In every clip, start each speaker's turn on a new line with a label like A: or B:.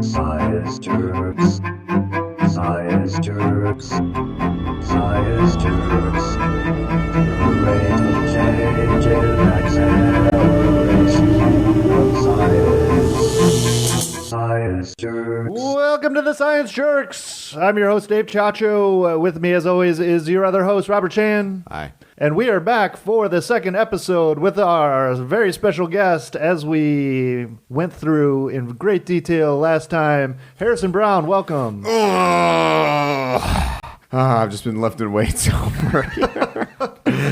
A: Science jerks. Science jerks. Science jerks. The rate of change in acceleration of science. Science jerks.
B: Welcome to the Science Jerks. I'm your host, Dave Chacho. With me, as always, is your other host, Robert Chan.
C: Hi.
B: And we are back for the second episode with our very special guest, as we went through in great detail last time. Harrison Brown, welcome.
D: I've just been lifting weights over here.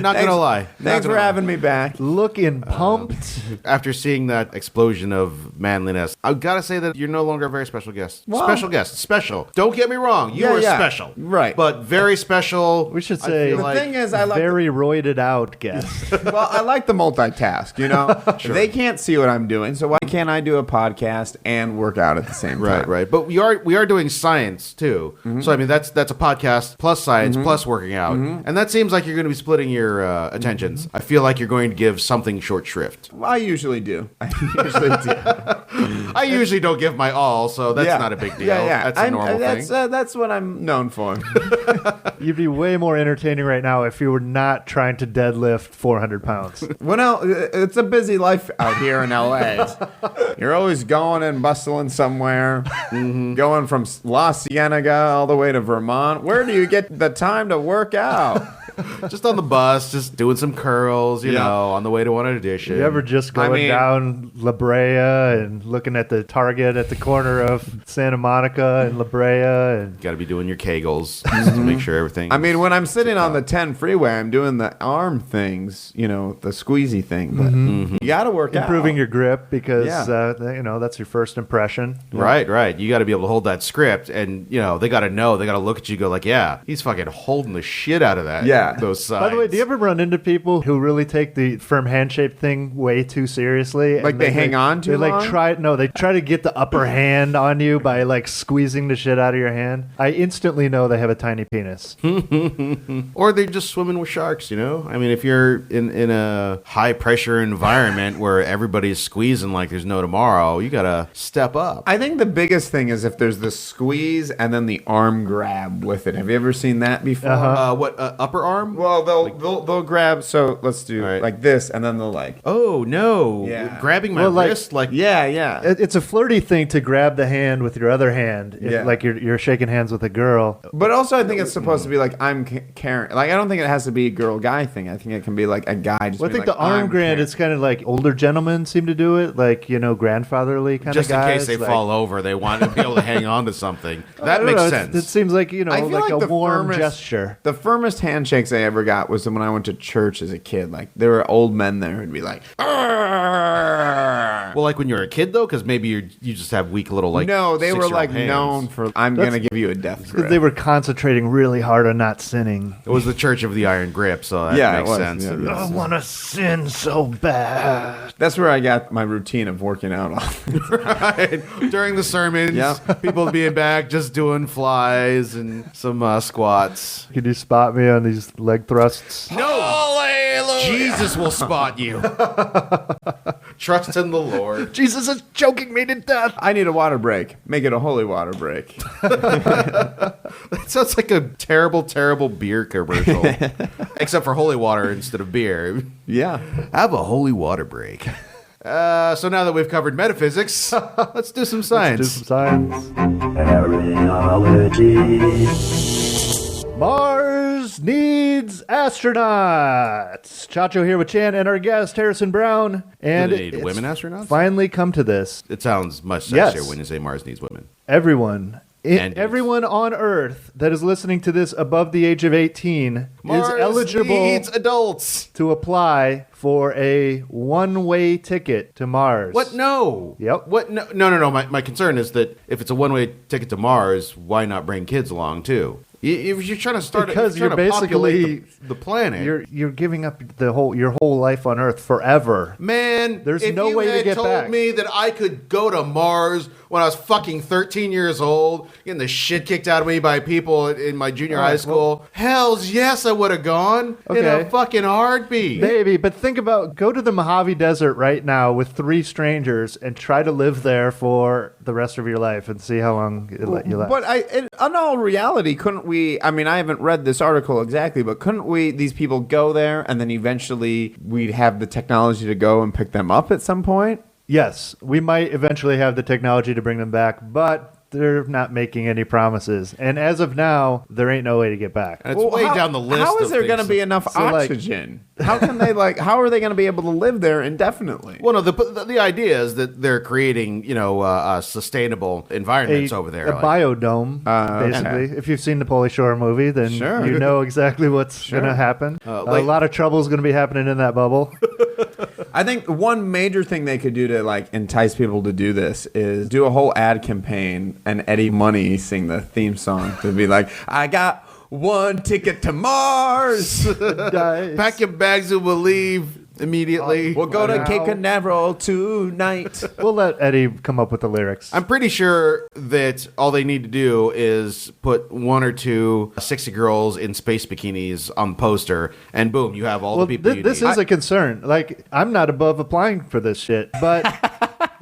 C: Not going to lie.
D: Thanks for having me back.
B: Looking pumped.
C: After seeing that explosion of manliness, I've got to say that you're no longer a very special guest.
D: Well,
C: special guest. Special. Don't get me wrong. You are special.
D: Right.
C: But very special.
B: We should say
D: The thing is, I like
B: very roided out guest.
D: well, I like the multitask, you know?
C: Sure.
D: They can't see what I'm doing, so why can't I do a podcast and work out at the same time?
C: Right. But we are doing science, too. Mm-hmm. So, I mean, that's a podcast plus science plus working out. Mm-hmm. And that seems like you're going to be splitting your attentions. I feel like you're going to give something short shrift.
D: Well, I usually do.
C: I usually don't give my all, so that's not a big deal.
D: Yeah.
C: That's a normal thing.
D: That's what I'm known for.
B: You'd be way more entertaining right now if you were not trying to deadlift 400 pounds.
D: Well, it's a busy life out here in L.A. You're always going and bustling somewhere, going from La Cienega all the way to Vermont. Where do you get the time to work out?
C: Just on the bus, just doing some curls, you know, on the way to one audition.
B: You ever just going down La Brea and looking at the Target at the corner of Santa Monica and La Brea? And
C: got to be doing your Kegels just to make sure everything.
D: I mean, when I'm sitting on the 10 freeway, I'm doing the arm things, you know, the squeezy thing. But you got to work
B: improving
D: out.
B: your grip because, that's your first impression.
C: Right. You got to be able to hold that script, and, you know, they got to look at you and go like, yeah, he's fucking holding the shit out of that.
D: Yeah.
C: Those sides.
B: By the way, do you ever run into people who really take the firm handshake thing way too seriously?
D: Like they hang on too long?
B: They try to get the upper hand on you by like squeezing the shit out of your hand. I instantly know they have a tiny penis.
C: Or they're just swimming with sharks, you know? I mean, if you're in a high pressure environment where everybody's squeezing like there's no tomorrow, you got to step up.
D: I think the biggest thing is if there's the squeeze and then the arm grab with it. Have you ever seen that before?
C: Upper arm?
D: Well, they'll grab. So let's do like this, and then they'll like.
C: Oh no!
D: Yeah.
C: Grabbing my wrist, like
D: yeah.
B: It's a flirty thing to grab the hand with your other hand,
D: Yeah.
B: like you're shaking hands with a girl.
D: But also, I think it's supposed to be like I'm caring. Like I don't think it has to be a girl-guy thing. I think it can be like a guy. Just
B: Well, I think
D: like,
B: the arm
D: I'm
B: grab
D: caring.
B: is kind of like older gentlemen seem to do it, like grandfatherly kind
C: just
B: of guys.
C: in case they fall over, they want to be able to hang on to something. That
B: I don't
C: makes
B: know,
C: sense.
B: It seems like
D: I feel
B: like a
D: the
B: warm
D: firmest-
B: gesture.
D: The firmest handshakes I ever got was when I went to church as a kid. Like there were old men there who'd be like, "Arr!"
C: Well, like when you're a kid, though, because maybe you just have weak little like.
D: No, they were
C: 6-year-old
D: like
C: hands.
D: known for. I'm gonna give you a death
B: Because
D: grip.
B: they were concentrating really hard on not sinning.
C: It was the Church of the Iron Grip, so that makes
D: it was.
C: sense.
D: Yeah.
B: I want to sin so bad.
D: That's where I got my routine of working out off.
C: Right. During the sermons, people being back just doing flies and some squats.
B: Could you spot me on these leg thrusts?
C: No! Hallelujah! Jesus will spot you. Trust in the Lord.
B: Jesus is choking me to death.
D: I need a water break. Make it a holy water break.
C: That sounds like a terrible, terrible beer commercial. Except for holy water instead of beer.
D: Yeah.
C: Have a holy water break. So now that we've covered metaphysics, let's do some science.
B: Do some science.
A: Areology.
B: Mars needs astronauts. Chacho here with Chan and our guest Harrison Brown. And
C: Do they need
B: it's
C: women astronauts?
B: finally come to this.
C: It sounds much sexier
B: Yes.
C: when you say Mars needs women.
B: Everyone.
C: And
B: Everyone on Earth that is listening to this above the age of 18
C: Mars
B: is eligible
C: needs adults.
B: to apply for a one-way ticket to Mars.
C: What? No.
B: Yep.
C: What? No. My concern is that if it's a one-way ticket to Mars, why not bring kids along too? If you're trying to start,
B: Because
C: if you're
B: you're
C: trying to populate
B: basically
C: the planet.
B: You're giving up your whole life on Earth forever.
C: Man,
B: There's
C: if
B: no
C: you
B: way to
C: had
B: get
C: told
B: back.
C: me that I could go to Mars when I was fucking 13 years old, getting the shit kicked out of me by people in my junior high school. Hells yes, I would have gone in a fucking heartbeat.
B: Maybe, but think about, go to the Mojave Desert right now with 3 strangers and try to live there for the rest of your life and see how long you last.
D: But in all reality, couldn't we, I mean, I haven't read this article exactly, but couldn't these people go there and then eventually we'd have the technology to go and pick them up at some point?
B: Yes, we might eventually have the technology to bring them back, but they're not making any promises. And as of now, there ain't no way to get back.
C: And it's way down the list.
D: How is there going to be enough
B: So,
D: oxygen? How can they how are they going to be able to live there indefinitely?
C: Well, no, the idea is that they're creating, sustainable environments over there.
B: A biodome, basically.
D: Okay.
B: If you've seen the Polish Shore movie, then you know exactly what's going to happen. A lot of trouble is going to be happening in that bubble.
D: I think one major thing they could do to entice people to do this is do a whole ad campaign and Eddie Money sing the theme song to be like, I got 1 ticket to Mars.
C: Pack your bags and we'll leave immediately.
D: We'll go to Cape Canaveral tonight.
B: We'll let Eddie come up with the lyrics.
C: I'm pretty sure that all they need to do is put 1 or 2 sexy girls in space bikinis on the poster, and boom, you have all the people you
B: this
C: need.
B: is a concern. I'm not above applying for this shit, but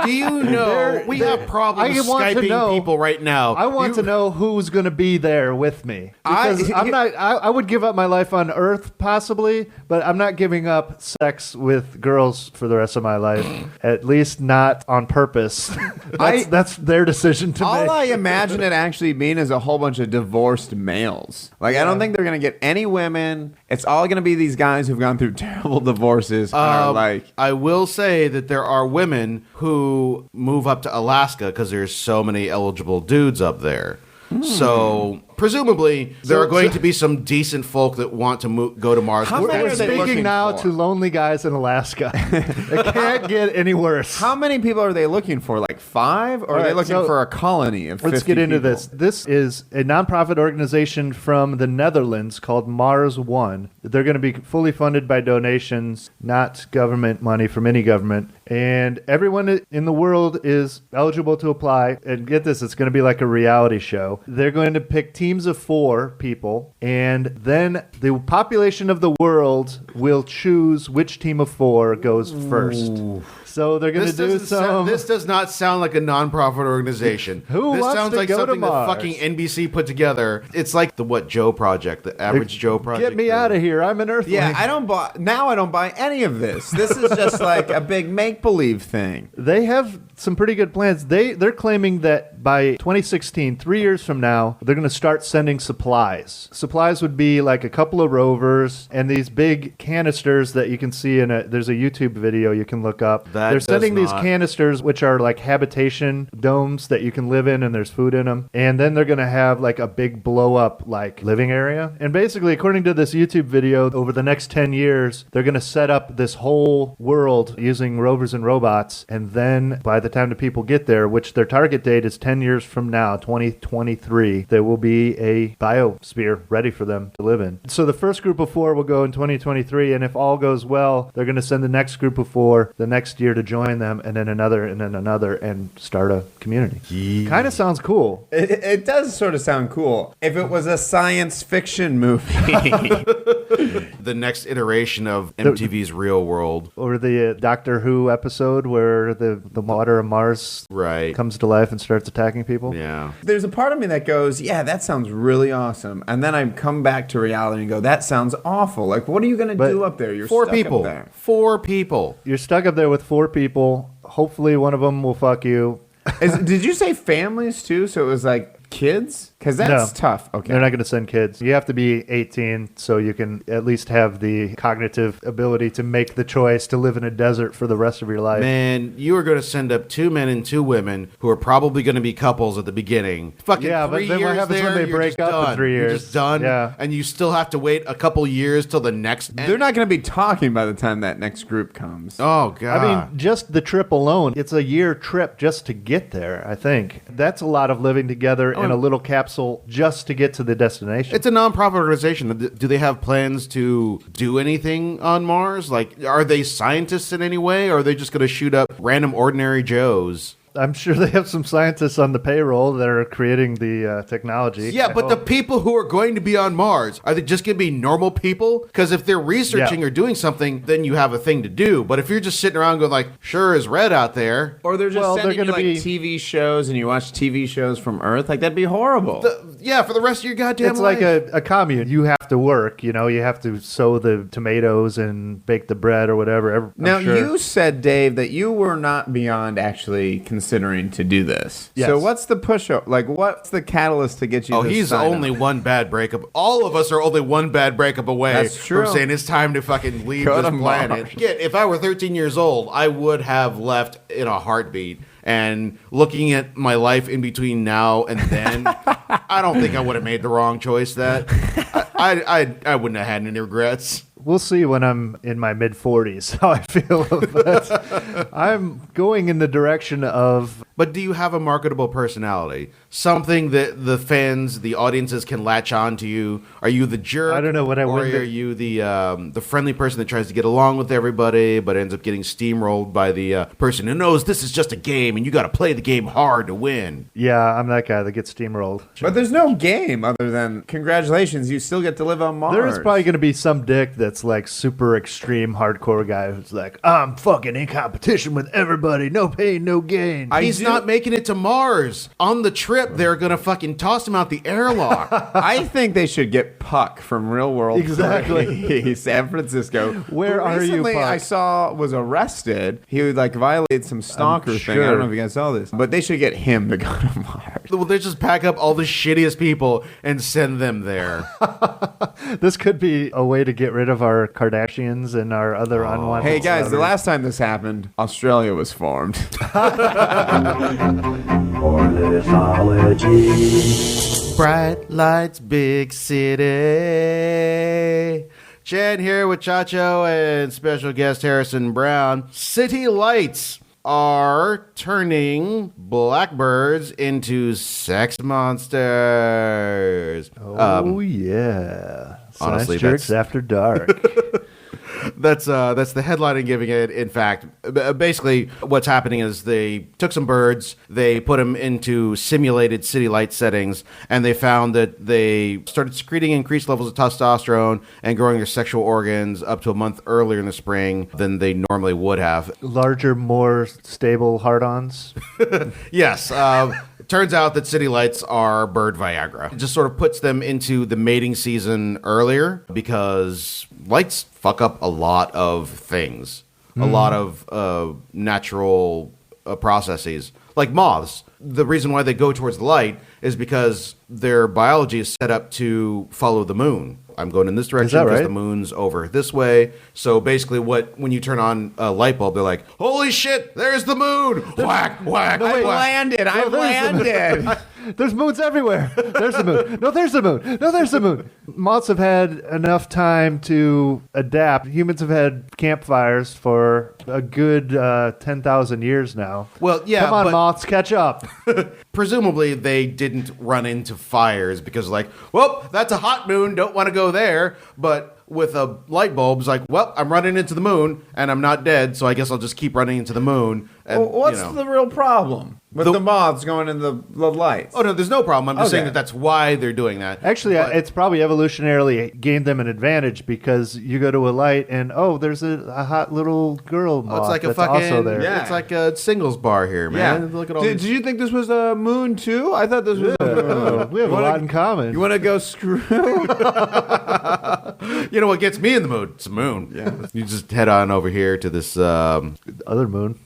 C: Do you know we have problems Skyping people right now?
B: I want to know who's going to be there with me. Because I would give up my life on Earth possibly, but I'm not giving up sex with girls for the rest of my life. At least not on purpose. That's their decision to make.
D: All I imagine it actually being is a whole bunch of divorced males. I don't think they're going to get any women. It's all going to be these guys who've gone through terrible divorces and are
C: I will say that there are women who move up to Alaska because there's so many eligible dudes up there. So presumably there are going to be some decent folk that want to go to Mars.
D: How many
B: We're
D: are they
B: speaking
D: looking
B: now
D: for?
B: to lonely guys in Alaska. It can't get any worse.
D: How many people are they looking for? 5? Or are they looking for a colony of 50
B: Let's get into
D: people?
B: this. This is a nonprofit organization from the Netherlands called Mars One. They're going to be fully funded by donations, not government money from any government. And everyone in the world is eligible to apply. And get this, it's going to be like a reality show. They're going to pick teams of 4 people, and then the population of the world will choose which team of 4 goes first. So they're going to do some...
C: This does not sound like a nonprofit organization.
B: Who
C: this
B: wants
C: sounds
B: to
C: like
B: go to
C: something that
B: Mars?
C: fucking NBC put together. It's like the Joe Project, the Average Joe Project.
B: Get me out of here. I'm an Earthling.
D: Yeah, I don't buy any of this. This is just like a big make-believe thing.
B: They have some pretty good plans. They're claiming that by 2016, 3 years from now, they're going to start sending supplies. Supplies would be like a couple of rovers and these big canisters that you can see there's a YouTube video you can look up. They're sending these canisters, which are like habitation domes that you can live in, and there's food in them. And then they're going to have like a big blow up like living area. And basically, according to this YouTube video, over the next 10 years, they're going to set up this whole world using rovers and robots. And then by the time the people get there, which their target date is 10 years from now, 2023, there will be a biosphere ready for them to live in. So the first group of 4 will go in 2023. And if all goes well, they're going to send the next group of 4 the next year to join them, and then another, and start a community. Kind of sounds cool.
D: It does sort of sound cool. If it was a science fiction movie.
C: The next iteration of MTV's Real World.
B: Or the Doctor Who episode where the water of Mars comes to life and starts attacking people.
C: Yeah.
D: There's a part of me that goes, yeah, that sounds really awesome. And then I come back to reality and go, that sounds awful. What are you going to do up there? You're
C: 4
D: stuck
C: people.
D: up there.
C: 4 people.
B: You're stuck up there with 4 people. Hopefully one of them will fuck you.
D: Did you say families too? So it was kids? Because that's tough. Okay.
B: They're not going to send kids. You have to be 18 so you can at least have the cognitive ability to make the choice to live in a desert for the rest of your life.
C: Man, you are going to send up 2 men and 2 women who are probably going to be couples at the beginning. Fucking 3
B: but then what
C: years
B: happens when they break up in 3 years?
C: You're just done.
B: Yeah.
C: And you still have to wait a couple years till the next.
D: They're not going to be talking by the time that next group comes.
C: Oh, God.
B: I mean, just the trip alone, it's a year trip just to get there, I think. That's a lot of living together in a little capsule just to get to the destination.
C: It's a nonprofit organization. Do they have plans to do anything on Mars? Are they scientists in any way, or are they just going to shoot up random ordinary Joes?
B: I'm sure they have some scientists on the payroll that are creating the technology.
C: Yeah, but the people who are going to be on Mars, are they just going to be normal people? Because if they're researching or doing something, then you have a thing to do. But if you're just sitting around going like, sure is red out there.
D: Or they're just
B: Well, they're
D: sending you
B: gonna
D: like
B: be-
D: TV shows and you watch TV shows from Earth. Like, that'd be horrible.
C: Yeah, for the rest of your goddamn
B: It's
C: life.
B: like a commune. You have to work, you have to sow the tomatoes and bake the bread or whatever. I'm
D: Now,
B: sure.
D: you said, Dave, that you were not beyond actually considering to do this.
B: Yes.
D: So what's the push-up? Like, what's the catalyst to get you
C: Oh,
D: to
C: he's
D: sign
C: only
D: up?
C: one bad breakup. All of us are only one bad breakup away
D: That's true.
C: from saying it's time to fucking leave
D: Go
C: this
D: to
C: planet.
D: Mars.
C: Yeah, if I were 13 years old, I would have left in a heartbeat. And looking at my life in between now and then, I don't think I would have made the wrong choice. That I wouldn't have had any regrets.
B: We'll see when I'm in my mid-40s how I feel. But I'm going in the direction of...
C: But do you have a marketable personality? Something that the fans, the audiences can latch on to you? Are you the jerk?
B: I don't know what I
C: Or
B: would
C: are
B: be.
C: you the friendly person that tries to get along with everybody but ends up getting steamrolled by the person who knows this is just a game and you got to play the game hard to win?
B: Yeah, I'm that guy that gets steamrolled.
D: But there's no game other than, congratulations, you still get to live on Mars.
B: There is probably going to be some dick that's like super extreme hardcore guy who's like, I'm fucking in competition with everybody. No pain, no gain.
C: He's not making it to Mars. On the trip, they're going to fucking toss him out the airlock.
D: I think they should get Puck from Real World
B: Exactly.
D: 3, San Francisco.
B: Where
D: who
B: are you,
D: recently
B: Puck?
D: I saw was arrested. He would like violate some stalker thing. I
B: sure.
D: don't know if you guys saw this, but they should get him to go to Mars.
C: Well, they just pack up all the shittiest people and send them there.
B: This could be a way to get rid of our Kardashians and our other unwanted
D: Hey guys, the
B: celebrities.
D: last time this happened, Australia was formed.
A: Ornithology.
C: Bright lights, big city. Jen here with Chacho and special guest Harrison Brown. City lights are turning blackbirds into sex monsters.
B: Oh, yeah.
C: honestly,
B: Science Jerks
C: that's-
B: After Dark.
C: That's the headline I'm giving it. In fact, basically what's happening is they took some birds, they put them into simulated city light settings, and they found that they started secreting increased levels of testosterone and growing their sexual organs up to a month earlier in the spring than they normally would have.
B: Larger, more stable hard-ons.
C: Yes. It turns out that city lights are bird Viagra. It just sort of puts them into the mating season earlier because lights fuck up a lot of things, a lot of natural processes, like moths. The reason why they go towards the light is because their biology is set up to follow the moon. I'm going in this direction
B: that
C: because
B: right?
C: the moon's over this way. So basically when you turn on a light bulb, they're like, holy shit, there's the moon. Whack, whack,
D: I
C: whack.
D: landed. I landed.
B: There's moons everywhere. There's the moon. No, there's the moon. No, there's the moon. Moths have had enough time to adapt. Humans have had campfires for a good 10,000 years now.
C: Well, yeah,
B: Come on,
C: but
B: moths, catch up.
C: presumably they didn't run into fires because like, well, that's a hot moon, don't want to go there. But with a light bulb, it's like, well, I'm running into the moon and I'm not dead, so I guess I'll just keep running into the moon. And,
D: Well, what's
C: you know.
D: the real problem with the moths going in the lights?
C: Oh, no, there's no problem. I'm just saying
D: Okay.
C: that that's why they're doing that.
B: Actually,
C: But-
B: it's probably evolutionarily gained them an advantage because you go to a light and, oh, there's a hot little girl moth
C: it's like a
B: that's
C: fucking,
B: also there.
D: Yeah.
C: it's like a singles bar here, man. Look at all
D: Did
C: these.
D: you think this was a moon too? I thought this was a moon.
B: We have a lot in common.
D: You want to go screw?
C: You know what gets me in the mood? It's the moon. Yeah. You just head on over here to this
B: Other moon.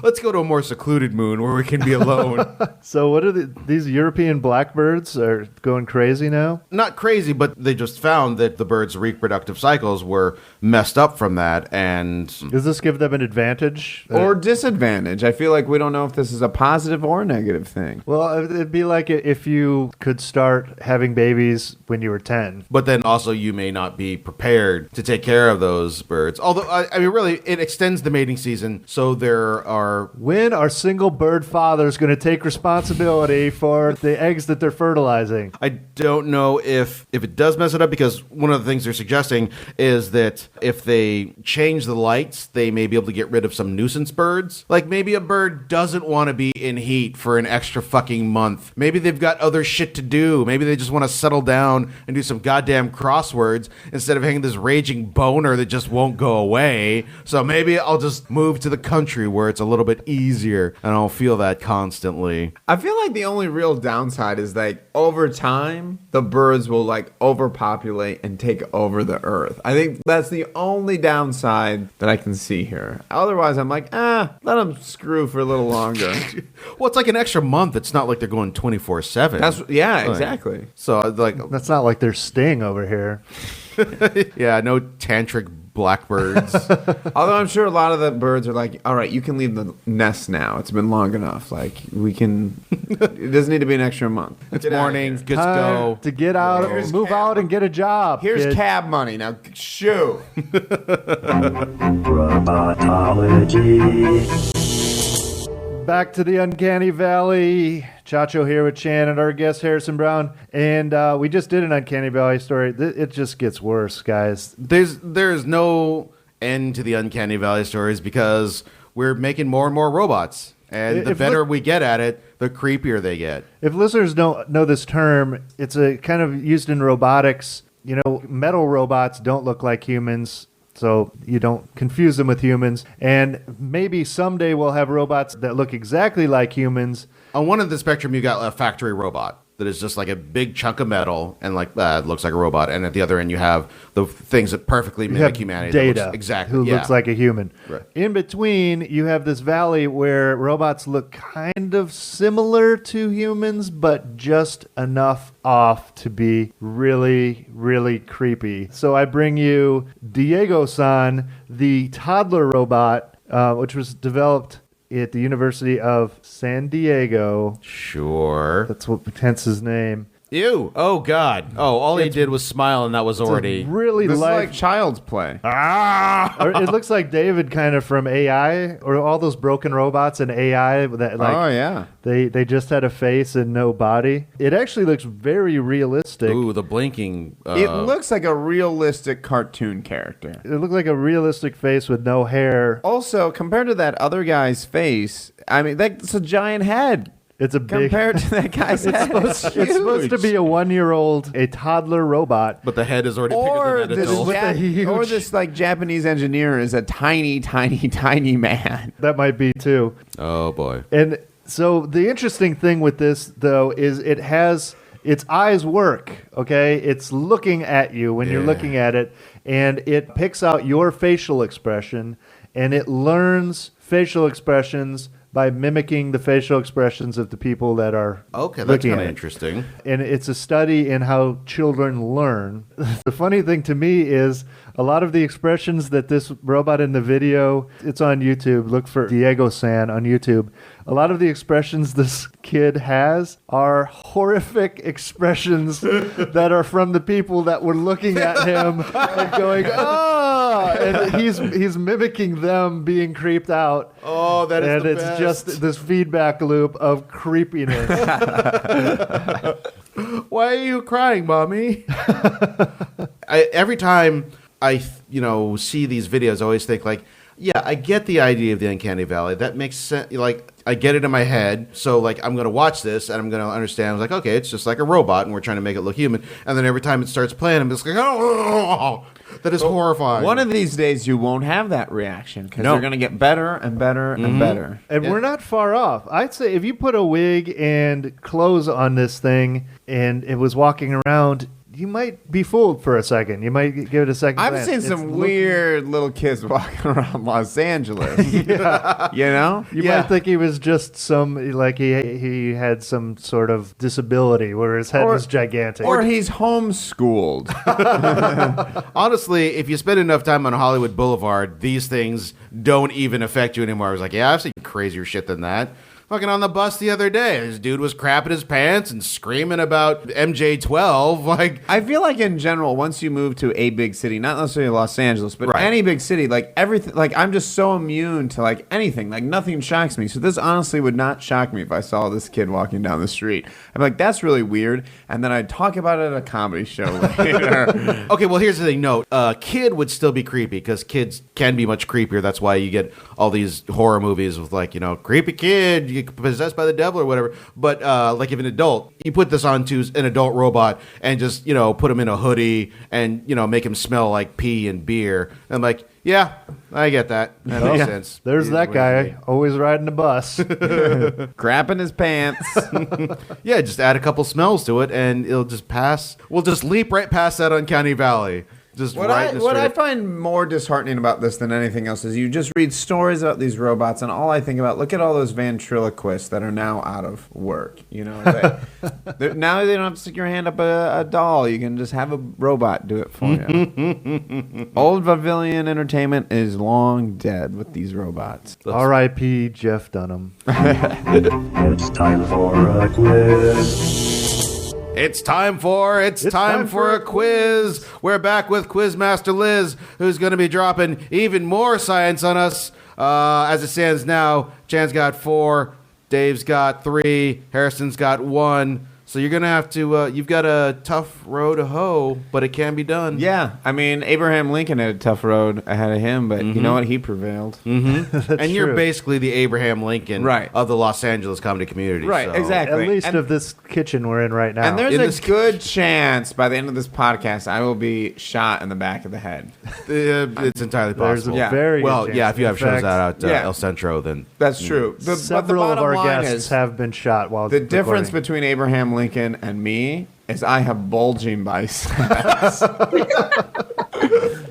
C: let's go to a more secluded moon where we can be alone.
B: So what are these European blackbirds are going crazy now?
C: Not crazy, but they just found that the birds' reproductive cycles were messed up from that, and
B: Does this give them an advantage?
D: Or disadvantage? I feel like we don't know if this is a positive or negative thing.
B: Well, it'd be like if you could start having babies when you were 10.
C: but then also you may not be prepared to take care of those birds. Although, I mean, really, it extends the mating season, so there are
B: When are single bird father is going to take responsibility for the eggs that they're fertilizing.
C: I don't know if it does mess it up, because one of the things they're suggesting is that if they change the lights, they may be able to get rid of some nuisance birds. Like maybe a bird doesn't want to be in heat for an extra fucking month. Maybe they've got other shit to do. Maybe they just want to settle down and do some goddamn crosswords instead of having this raging boner that just won't go away. So maybe I'll just move to the country where it's a little bit easier and I'll feel that constantly.
D: I feel like the only real downside is like over time, the birds will like overpopulate and take over the earth. I think that's the only downside that I can see here. Otherwise, I'm like, let them screw for a little longer.
C: Well, it's like an extra month. It's not like they're going 24/7.
D: Yeah, exactly.
C: So like,
B: That's not like they're Sting over here.
C: yeah, no tantric blackbirds.
D: Although I'm sure a lot of the birds are like, all right, you can leave the nest now. It's been long enough. Like, we can... It doesn't need to be an extra month.
C: It's morning. Good to
B: Time
C: go.
B: to get out, move out and get a job.
D: Here's
B: kid.
D: cab money. Now, shoo.
A: Robotology.
B: Back to the Uncanny Valley. Chacho here with Chan and our guest Harrison Brown. And we just did an Uncanny Valley story. It just gets worse, guys.
C: There's no end to the Uncanny Valley stories because we're making more and more robots. And the better we get at it, the creepier they get.
B: If listeners don't know this term, it's a kind of used in robotics. You know, metal robots don't look like humans, so you don't confuse them with humans. And maybe someday we'll have robots that look exactly like humans.
C: On one end of the spectrum, you got a factory robot that is just like a big chunk of metal and like it looks like a robot. And at the other end, you have the things that perfectly
B: You
C: mimic
B: have
C: humanity.
B: Data,
C: Exactly.
B: who looks like a human.
C: Right.
B: In between, you have this valley where robots look kind of similar to humans, but just enough off to be really, really creepy. So I bring you Diego-san, the toddler robot, which was developed at the University of San Diego.
C: Sure.
B: That's hence his name.
C: Ew. Oh, God. Oh, all he did was smile, and that was
B: It's
C: already...
B: really
D: This is
B: life.
D: like child's play.
B: Or it looks like David kind of from AI, or all those broken robots in AI that like
D: Oh, yeah.
B: they just had a face and no body. It actually looks very realistic.
C: Ooh, the blinking...
D: It looks like a realistic cartoon character.
B: It looked like a realistic face with no hair.
D: Also, compared to that other guy's face, I mean, that's a giant head.
B: It's a big.
D: Compared to that guy's head.
B: It's supposed to be a 1-year-old, a toddler robot.
C: But the head is already
D: Or
C: bigger than an
D: this,
C: adult.
B: With a huge-
D: like Japanese engineer is a tiny, tiny, tiny man.
B: That might be too.
C: Oh, boy.
B: And so the interesting thing with this, though, is it has its eyes work, okay? It's looking at you when you're looking at it, and it picks out your facial expression, and it learns facial expressions by mimicking the facial expressions of the people that are
C: Okay, that's
B: looking
C: kind
B: at
C: of
B: it.
C: interesting.
B: And it's a study in how children learn. The funny thing to me is a lot of the expressions that this robot in the video, it's on YouTube. Look for Diego-san on YouTube. A lot of the expressions this kid has are horrific expressions that are from the people that were looking at him and going, oh, and he's mimicking them being creeped out.
C: Oh, that is
B: And
C: the
B: it's
C: best.
B: just this feedback loop of creepiness.
C: Why are you crying, Mommy? Every time I see these videos, I always think like, yeah, I get the idea of the Uncanny Valley. That makes sense. Like, I get it in my head. So, like, I'm going to watch this and I'm going to understand. I was like, okay, it's just like a robot and we're trying to make it look human. And then every time it starts playing, I'm just like, oh, that is horrifying.
D: One of these days, you won't have that reaction because
C: No.
D: they're going to get better and better and better.
B: And we're not far off. I'd say if you put a wig and clothes on this thing and it was walking around, you might be fooled for a second. You might give it a second
D: I've
B: glance.
D: seen
B: It's
D: some
B: looking-
D: weird little kids walking around Los Angeles.
B: Yeah.
D: You know?
B: You might think he was just like he had some sort of disability where his head
D: Or-
B: was gigantic.
D: Or he's homeschooled.
C: Honestly, if you spend enough time on Hollywood Boulevard, these things don't even affect you anymore. I was like, yeah, I've seen crazier shit than that. fucking on the bus the other day. This dude was crapping his pants and screaming about MJ12. Like,
D: I feel like in general, once you move to a big city, not necessarily Los Angeles, but any big city, like everything, like I'm just so immune to like anything, like nothing shocks me. So this honestly would not shock me if I saw this kid walking down the street. I'm like, that's really weird. And then I'd talk about it at a comedy show later.
C: okay, well, here's the thing. No, kid would still be creepy because kids can be much creepier. That's why you get all these horror movies with like, creepy kid, you possessed by the devil or whatever. But like if an adult, you put this onto an adult robot and just, put him in a hoodie and, make him smell like pee and beer. And I'm like, yeah, I get that. That makes sense.
B: There's that guy always riding the bus.
D: Crapping his pants.
C: Yeah, just add a couple smells to it and it'll just pass. We'll just leap right past that Uncanny Valley. Just
D: What
C: right in the
D: I
C: street.
D: find more disheartening about this than anything else is you just read stories about these robots, and all I think about, look at all those ventriloquists that are now out of work. Now they don't have to stick your hand up a doll. You can just have a robot do it for you. Old Pavilion Entertainment is long dead with these robots.
B: R.I.P. Jeff Dunham.
A: It's time for a quiz.
C: It's time for a quiz. We're back with Quizmaster Liz, who's going to be dropping even more science on us. As it stands now, Chan's got 4, Dave's got 3, Harrison's got 1. So you're going to have to, you've got a tough road to hoe, but it can be done.
D: Yeah, I mean, Abraham Lincoln had a tough road ahead of him, but you know what? He prevailed.
C: And you're
B: true.
C: basically the Abraham Lincoln of the Los Angeles comedy community.
D: Right,
C: so.
D: exactly.
B: At least of this kitchen we're in right now.
D: And there's
C: In
D: a
C: this
D: good chance by the end of this podcast I will be shot in the back of the head.
C: It's entirely
B: There's
C: possible.
B: a very good
C: Well,
B: chance.
C: yeah, if you have
B: In
C: shows
B: fact,
C: out at
D: yeah.
C: El Centro, then...
D: That's true. But the
B: Several of
D: bottom
B: our
D: line
B: guests
D: is,
B: have been shot while
D: the difference
B: recording.
D: between Abraham Lincoln and me is I have bulging biceps.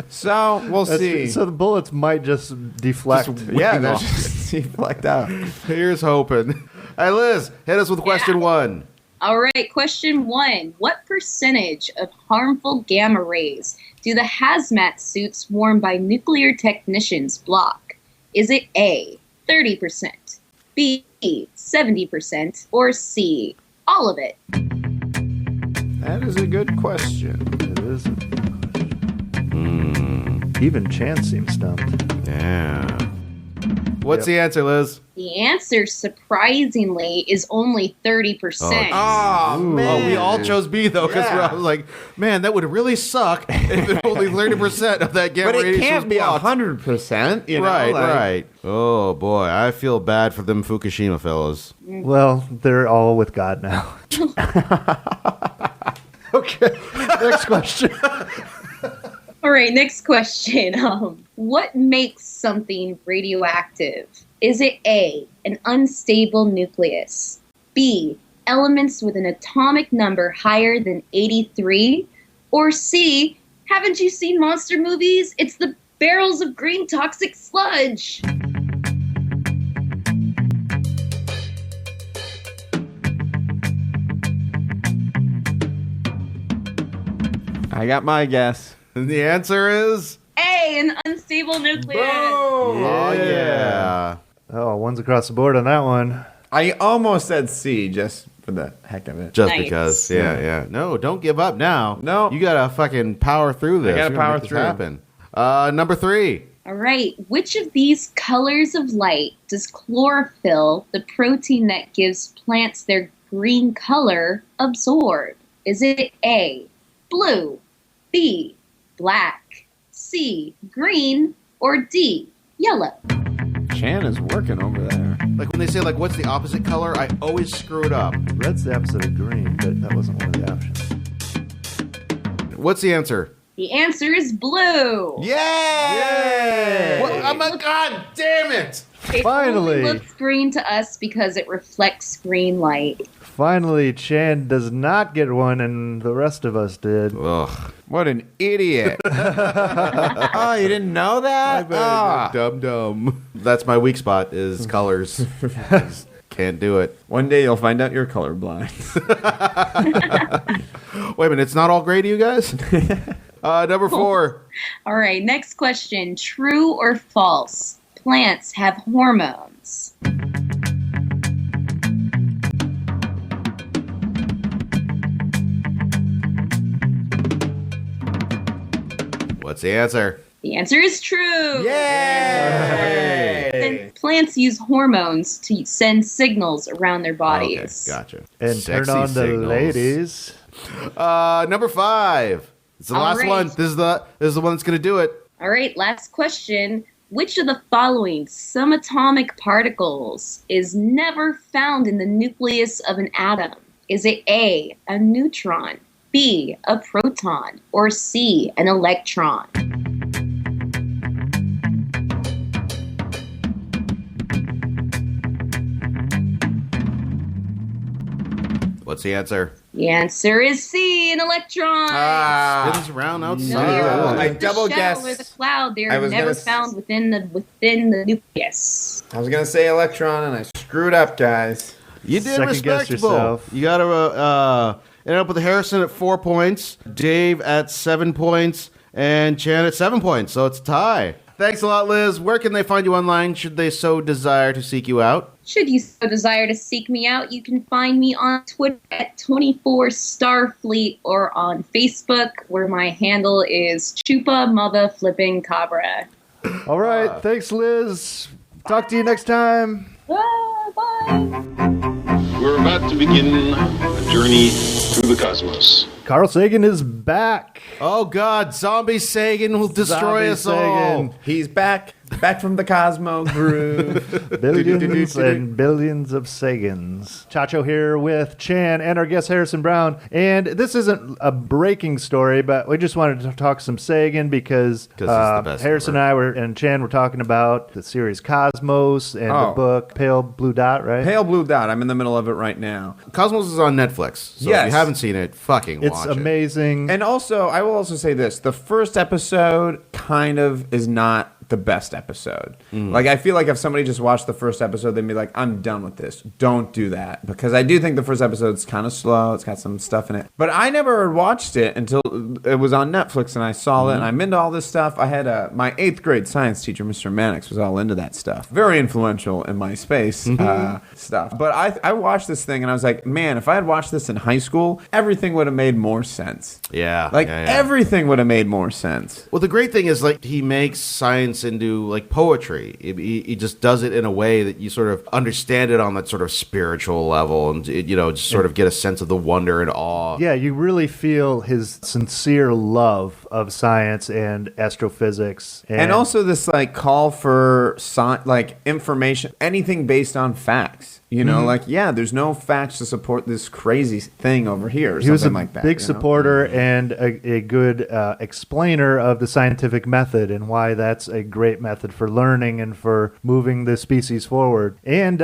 D: So we'll see.
B: So the bullets might just deflect.
D: Yeah, they're just deflect out.
C: Here's hoping. Hey, Liz, hit us with question 1.
E: All right, question 1. What percentage of harmful gamma rays do the hazmat suits worn by nuclear technicians block? Is it A, 30%, B, 70%, or C, all of it?
D: That is a good question.
B: It is. Even Chan seems stumped.
C: Yeah. What's the answer, Liz?
E: The answer, surprisingly, is only 30%.
D: Oh, man.
C: Oh, we all chose B, though, because
D: Yeah.
C: I was like, man, that would really suck if only 30% of that gamma
D: But it
C: radiation
D: can't
C: was
D: be
C: blocked.
D: 100%.
C: Right. Oh, boy. I feel bad for them Fukushima fellas.
B: Well, they're all with God now. Okay. Next question.
E: All right, next question. What makes something radioactive? Is it A, an unstable nucleus, B, elements with an atomic number higher than 83, or C, haven't you seen monster movies? It's the barrels of green toxic sludge.
D: I got my guess.
C: And the answer is...
E: A, an unstable nucleus.
C: Oh, yeah.
B: Oh, one's across the board on that one.
D: I almost said C just for the heck of it.
C: Just
E: Nice.
C: because. Yeah. No, don't give up now.
D: No.
C: You got to fucking power through this.
D: I gotta
C: You're gonna
D: power
C: make this
D: through.
C: happen. Number 3.
E: All right, which of these colors of light does chlorophyll, the protein that gives plants their green color, absorb? Is it A, blue, B, black, C, green, or D, yellow?
D: Chan is working over there.
C: Like when they say, like, what's the opposite color? I always screw it up.
B: Red's the opposite of green, but that wasn't one of the options.
C: What's the answer?
E: The answer is blue.
D: Yay!
C: What? Oh, my God damn it!
E: It
B: Finally.
E: only looks green to us because it reflects green light.
B: Finally, Chan does not get one, and the rest of us did.
C: Ugh.
D: What an idiot. Oh, you didn't know that? Ah.
C: Dumb. That's my weak spot is colors. Just can't do it.
D: One day you'll find out you're colorblind.
C: Wait a minute, it's not all gray to you guys? Number 4.
E: All right, next question. True or false? Plants have hormones.
C: What's the answer?
E: The answer is true.
D: Yay!
E: And plants use hormones to send signals around their
C: Okay,
E: bodies.
C: gotcha.
B: And
C: Sexy
B: turn on the
C: signals.
B: ladies.
C: Number 5. It's the
E: All
C: last
E: right.
C: one. This is the one that's going to do it.
E: All right, last question. Which of the following subatomic particles is never found in the nucleus of an atom? Is it A, a neutron, B, a proton, or C, an electron?
C: What's the answer?
E: The answer is C, an electron.
C: Spins around outside.
D: No, I
E: The
D: double
E: shell
D: guessed.
E: or the cloud, they
D: I
E: are
D: was
E: never
D: gonna
E: found within the nucleus.
D: I was going to say electron, and I screwed up, guys.
C: You did
B: Second guess
C: respectable.
B: yourself.
C: You got to end up with Harrison at 4 points, Dave at 7 points, and Chan at 7 points. So it's a tie. Thanks a lot, Liz. Where can they find you online should they so desire to seek you out?
E: Should you so desire to seek me out, you can find me on Twitter at 24Starfleet or on Facebook, where my handle is Chupa Mother Flipping Cabra.
B: All right. Thanks, Liz. Talk to you next time.
E: Bye.
F: We're about to begin a journey through the cosmos.
B: Carl Sagan is back.
C: Oh, God. Zombie Sagan will destroy
B: Zombie
C: us all.
B: Sagan.
D: He's back from the Cosmo groove.
B: Billions and billions of Sagans. Chacho here with Chan and our guest Harrison Brown. And this isn't a breaking story, but we just wanted to talk some Sagan because
C: he's the best
B: Harrison
C: ever.
B: and I and Chan were talking about the series Cosmos and the
D: Oh.
B: book Pale Blue Dot, right?
D: Pale Blue Dot. I'm in the middle of it right now.
C: Cosmos is on Netflix. So if
D: Yes.
C: you haven't seen it, fucking
B: It's
C: watch it.
B: amazing.
D: And also, I will also say this. The first episode kind of is not the best episode. Like, I feel like if somebody just watched the first episode, they'd be like, I'm done with this. Don't do that. Because I do think the first episode's kind of slow. It's got some stuff in it. But I never watched it until it was on Netflix and I saw it and I'm into all this stuff. I had my 8th grade science teacher, Mr. Mannix, was all into that stuff. Very influential in my space stuff. But I watched this thing and I was like, man, if I had watched this in high school, everything would have made more sense.
C: Yeah.
D: Like,
C: yeah.
D: everything would have made more sense.
C: Well, the great thing is, like, he makes science into, like, poetry. He just does it in a way that you sort of understand it on that sort of spiritual level and, just sort of get a sense of the wonder and awe.
B: Yeah, you really feel his sincere love of science and astrophysics.
D: And also this like call for information, anything based on facts. Like, yeah, there's no facts to support this crazy thing over here or
B: he was a
D: something like that.
B: big supporter and a good explainer of the scientific method and why that's a great method for learning and for moving the species forward. And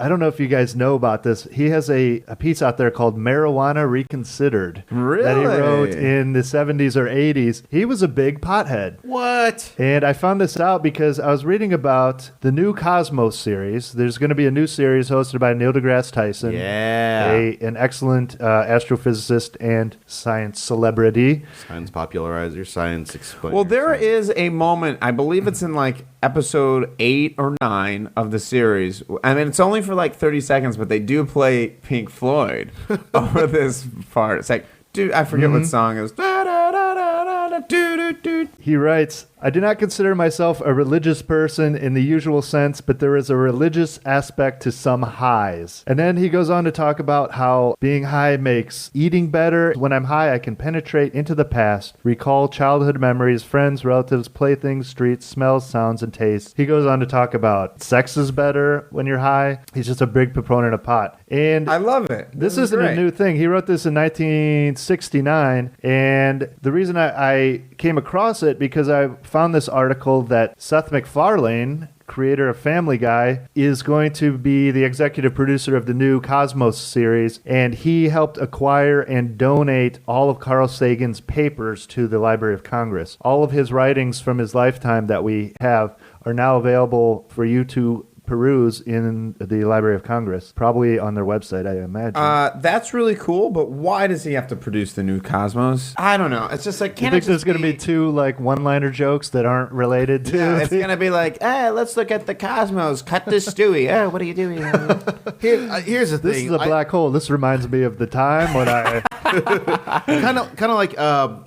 B: I don't know if you guys know about this. He has a piece out there called Marijuana Reconsidered that he wrote in the 70s or 80s. He was a big pothead.
C: What?
B: And I found this out because I was reading about the new Cosmos series. There's going to be a new series hosted by Neil deGrasse Tyson.
C: Yeah.
B: An excellent astrophysicist and science celebrity.
C: Science popularizer, science explainer.
D: Well, there is a moment, I believe it's in like episode 8 or 9 of the series. I mean, it's only for like 30 seconds, but they do play Pink Floyd over this part. It's like, dude, I forget what song it is. Da, da, da, da, da, da, doo, doo, doo.
B: He writes, I do not consider myself a religious person in the usual sense, but there is a religious aspect to some highs. And then he goes on to talk about how being high makes eating better. When I'm high, I can penetrate into the past, recall childhood memories, friends, relatives, playthings, streets, smells, sounds, and tastes. He goes on to talk about sex is better when you're high. He's just a big proponent of pot. And
D: I love it.
B: this isn't a new thing. He wrote this in 1969, and the reason I came across it because I found this article that Seth MacFarlane, creator of Family Guy, is going to be the executive producer of the new Cosmos series, and he helped acquire and donate all of Carl Sagan's papers to the Library of Congress. All of his writings from his lifetime that we have are now available for you to peruse in the Library of Congress, probably on their website, I imagine.
D: That's really cool, but why does he have to produce the new Cosmos? I don't know. It's just like,
B: you think there's going to be two like one-liner jokes that aren't related to?
D: Yeah, it's going to be like, hey, let's look at the Cosmos. Cut this Stewie. Oh, what are you doing?
C: Here's the thing.
B: This is a black hole. This reminds me of the time when I
C: kind of like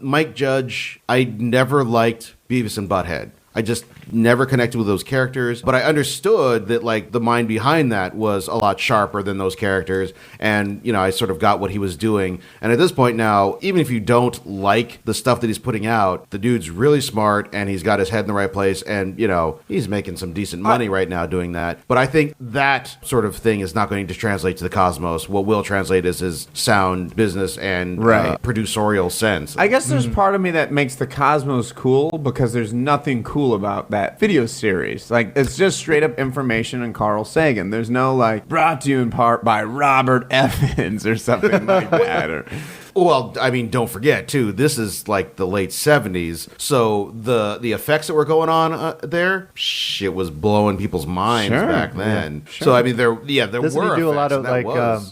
C: Mike Judge. I never liked Beavis and Butthead. I just never connected with those characters, but I understood that like the mind behind that was a lot sharper than those characters, and I sort of got what he was doing. And at this point now, even if you don't like the stuff that he's putting out, the dude's really smart and he's got his head in the right place, and he's making some decent money right now doing that. But I think that sort of thing is not going to translate to the Cosmos. What will translate is his sound business and producerial sense.
D: I guess there's part of me that makes the Cosmos cool because there's nothing cool about that video series. Like, it's just straight up information and Carl Sagan. There's no like brought to you in part by Robert Evans or something like that.
C: Well, I mean, don't forget, too, this is like the late 70s, so the effects that were going on there, shit was blowing people's minds back then. Yeah, sure. So, I mean, there
B: Doesn't
C: were
B: he do a lot of,
C: like,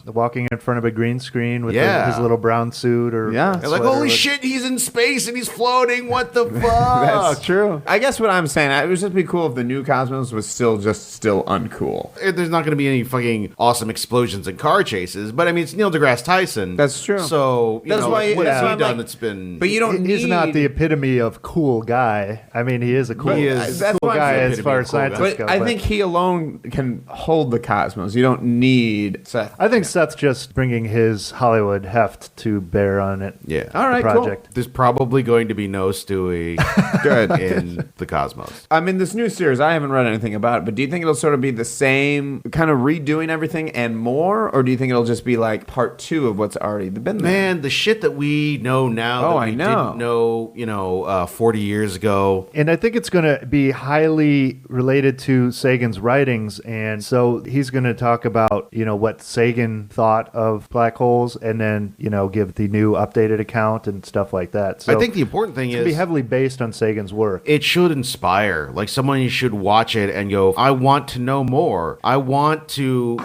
B: walking in front of a green screen with his little brown suit? Or
C: like, holy shit, he's in space and he's floating, what the fuck?
D: That's true. I guess what I'm saying, it would just be cool if the new Cosmos was still uncool.
C: There's not going to be any fucking awesome explosions and car chases, but, I mean, it's Neil deGrasse Tyson.
D: That's true.
C: So...
D: That's why
C: what has he done
D: like,
C: that's been...
D: But you don't
B: He's not the epitome of cool guy. I mean, he is a cool, cool guy as far as scientists go.
D: I think he alone can hold the Cosmos. You don't need Seth.
B: I think Seth's just bringing his Hollywood heft to bear on it.
C: Yeah.
D: All right,
B: project.
D: Cool.
C: There's probably going to be no Stewie
D: Good.
C: in the Cosmos.
D: I mean, this new series, I haven't read anything about it, but do you think it'll sort of be the same, kind of redoing everything and more? Or do you think it'll just be like part 2 of what's already been there?
C: Man, the shit that we know now that we didn't know, 40 years ago.
B: And I think it's going to be highly related to Sagan's writings. And so he's going to talk about, what Sagan thought of black holes and then, give the new updated account and stuff like that. So
C: I think the important thing is...
B: be heavily based on Sagan's work.
C: It should inspire. Like, someone should watch it and go, I want to know more. I want to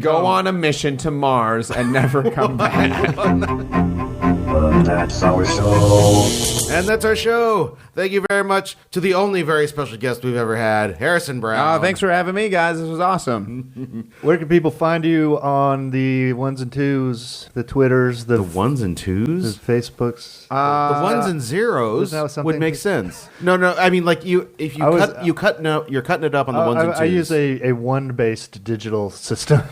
D: go on a mission to Mars and never come back.
A: That's our show.
C: And that's our show. Thank you very much to the only very special guest we've ever had, Harrison Brown.
D: Oh, thanks for having me, guys. This was awesome.
B: Where can people find you on the ones and twos, the Twitters, the
C: ones and twos,
B: the Facebooks?
C: The ones and zeros would make sense. No. I mean, like you're cutting it up on the ones and twos.
B: I use a one-based digital system.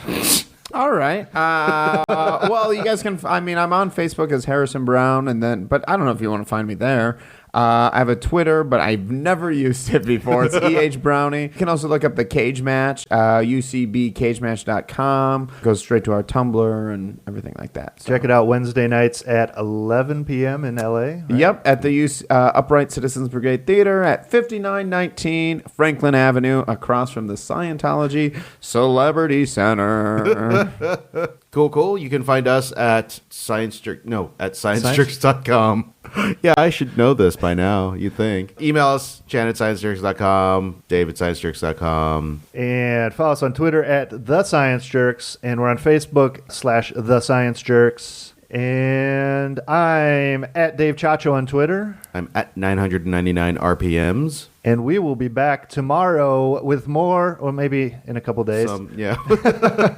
D: All right. Well, you guys can. I mean, I'm on Facebook as Harrison Brown, but I don't know if you want to find me there. I have a Twitter, but I've never used it before. It's EH Brownie. You can also look up the Cage Match, ucbcagematch.com. Goes straight to our Tumblr and everything like that. So.
B: Check it out Wednesday nights at 11 p.m. in L.A. Right?
D: Yep, at the Upright Citizens Brigade Theater at 5919 Franklin Avenue, across from the Scientology Celebrity Center.
C: Cool. You can find us at ScienceJerks.com. Yeah, I should know this by now, you think. Email us, Jan@ScienceJerks.com, Dave@ScienceJerks.com.
B: And follow us on Twitter at TheScienceJerks, and we're on Facebook /TheScienceJerks. And I'm at Dave Chacho on Twitter.
C: I'm at 999 RPMs.
B: And we will be back tomorrow with more, or maybe in a couple days. Whenever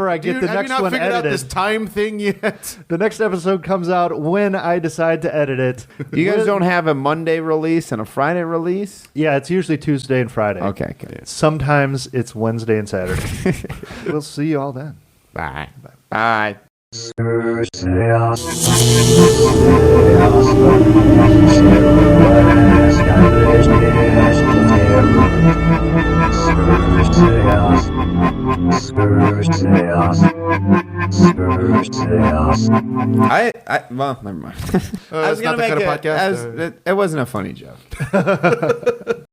B: I get the next one edited. Have you not figured out
C: this time thing yet?
B: The next episode comes out when I decide to edit it.
D: You guys don't have a Monday release and a Friday release?
B: Yeah, it's usually Tuesday and Friday.
D: Okay, good.
B: Sometimes it's Wednesday and Saturday. We'll see you all then.
D: Bye. Bye. Well, never mind. I was going to make it. It wasn't a funny joke.